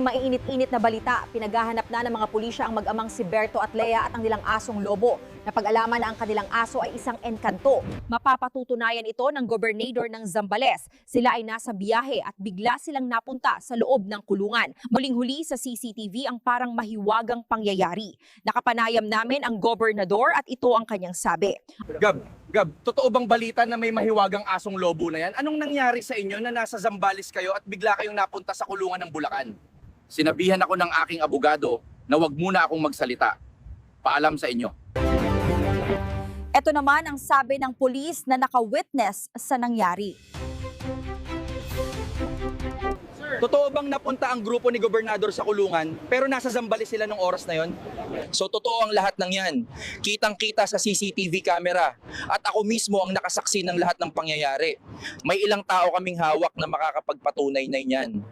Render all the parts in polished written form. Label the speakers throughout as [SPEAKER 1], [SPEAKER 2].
[SPEAKER 1] Maiinit-init na balita, pinaghahanap na ng mga pulisya ang mag-amang si Berto at Lea at ang nilang asong lobo. Napag-alaman na ang kanilang aso ay isang engkanto. Mapapatutunayan ito ng gobernador ng Zambales. Sila ay nasa biyahe at bigla silang napunta sa loob ng kulungan. Muling-huli sa CCTV ang parang mahiwagang pangyayari. Nakapanayam namin ang gobernador at ito ang kanyang sabi.
[SPEAKER 2] Gab, totoo bang balita na may mahiwagang asong lobo na yan? Anong nangyari sa inyo na nasa Zambales kayo at bigla kayong napunta sa kulungan ng Bulacan? Sinabihan ako ng aking abogado na wag muna akong magsalita. Paalam sa inyo.
[SPEAKER 1] Ito naman ang sabi ng pulis na naka-witness sa nangyari.
[SPEAKER 2] Totoo bang napunta ang grupo ni Gobernador sa kulungan pero nasa Zambales sila nung oras na yon? So totoo ang lahat ng yan. Kitang-kita sa CCTV camera at ako mismo ang nakasaksi ng lahat ng pangyayari. May ilang tao kaming hawak na makakapagpatunay na yan.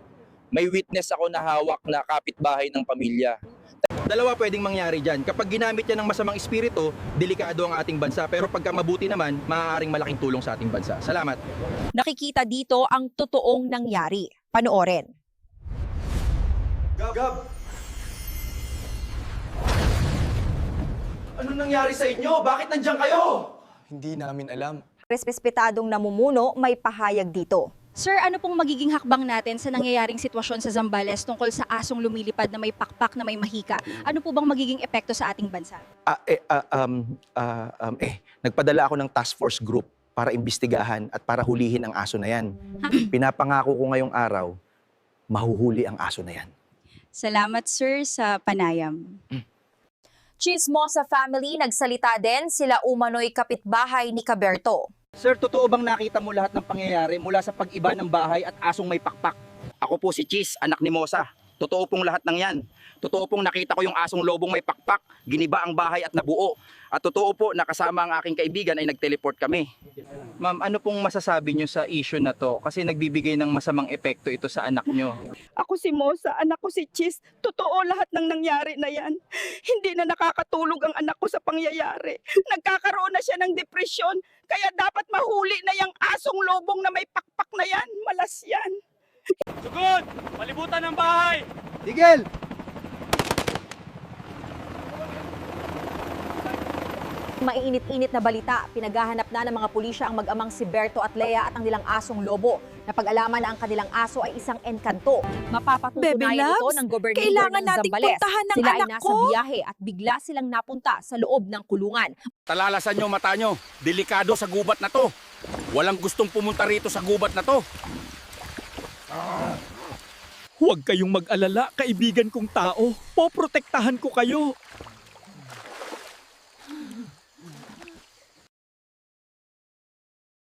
[SPEAKER 2] May witness ako na hawak na kapitbahay ng pamilya. Dalawa pwedeng mangyari dyan. Kapag ginamit yan ng masamang espiritu, delikado ang ating bansa. Pero pagka mabuti naman, maaaring malaking tulong sa ating bansa. Salamat.
[SPEAKER 1] Nakikita dito ang totoong nangyari. Panoorin.
[SPEAKER 2] Gab! Anong nangyari sa inyo? Bakit nandiyan kayo?
[SPEAKER 3] Hindi namin alam.
[SPEAKER 1] Respetadong namumuno may pahayag dito.
[SPEAKER 4] Sir, ano pong magiging hakbang natin sa nangyayaring sitwasyon sa Zambales tungkol sa asong lumilipad na may pakpak na may mahika? Ano po bang magiging epekto sa ating bansa?
[SPEAKER 3] Nagpadala ako ng task force group para imbestigahan at para hulihin ang aso na yan. Pinapangako ko ngayong araw, mahuhuli ang aso na yan.
[SPEAKER 4] Salamat, sir, sa panayam.
[SPEAKER 1] Chismosa family nagsalita din sila umano'y kapitbahay ni Caberto.
[SPEAKER 2] Sir, totoo bang nakita mo lahat ng pangyayari mula sa pag-iba ng bahay at asong may pakpak? Ako po si Chis, anak ni Mosa. Totoo pong lahat ng yan. Totoo pong nakita ko yung asong lobong may pakpak, giniba ang bahay at nabuo. At totoo po, nakasama ang aking kaibigan ay nag-teleport kami. Ma'am, ano pong masasabi nyo sa issue na to? Kasi nagbibigay ng masamang epekto ito sa anak nyo.
[SPEAKER 5] Ako si Mosa, anak ko si Chis. Totoo lahat ng nangyari na yan. Hindi na nakakatulog ang anak ko sa pangyayari. Nagkakaroon na siya ng depresyon. Kaya dapat mahuli na yung asong lobong na may pakpak na yan. Malas yan.
[SPEAKER 6] Sugod! Palibutan ng bahay!
[SPEAKER 2] Tigil!
[SPEAKER 1] Maiinit-init na balita, pinaghahanap na ng mga pulisya ang mag-amang si Berto at Lea at ang nilang asong lobo. Napag-alaman na ang kanilang aso ay isang engkanto. Mapapatutunayan ito ng gobernador
[SPEAKER 5] kailangan
[SPEAKER 1] ng
[SPEAKER 5] nating
[SPEAKER 1] Zambales.
[SPEAKER 5] puntahan ng
[SPEAKER 1] Sila ay
[SPEAKER 5] anak
[SPEAKER 1] nasa
[SPEAKER 5] ko.
[SPEAKER 1] biyahe at bigla silang napunta sa loob ng kulungan.
[SPEAKER 6] Talalasan nyo mata nyo. Delikado sa gubat na to. Walang gustong pumunta rito sa gubat na to.
[SPEAKER 7] Huwag kayong mag-alala, kaibigan kong tao. Poprotektahan ko kayo.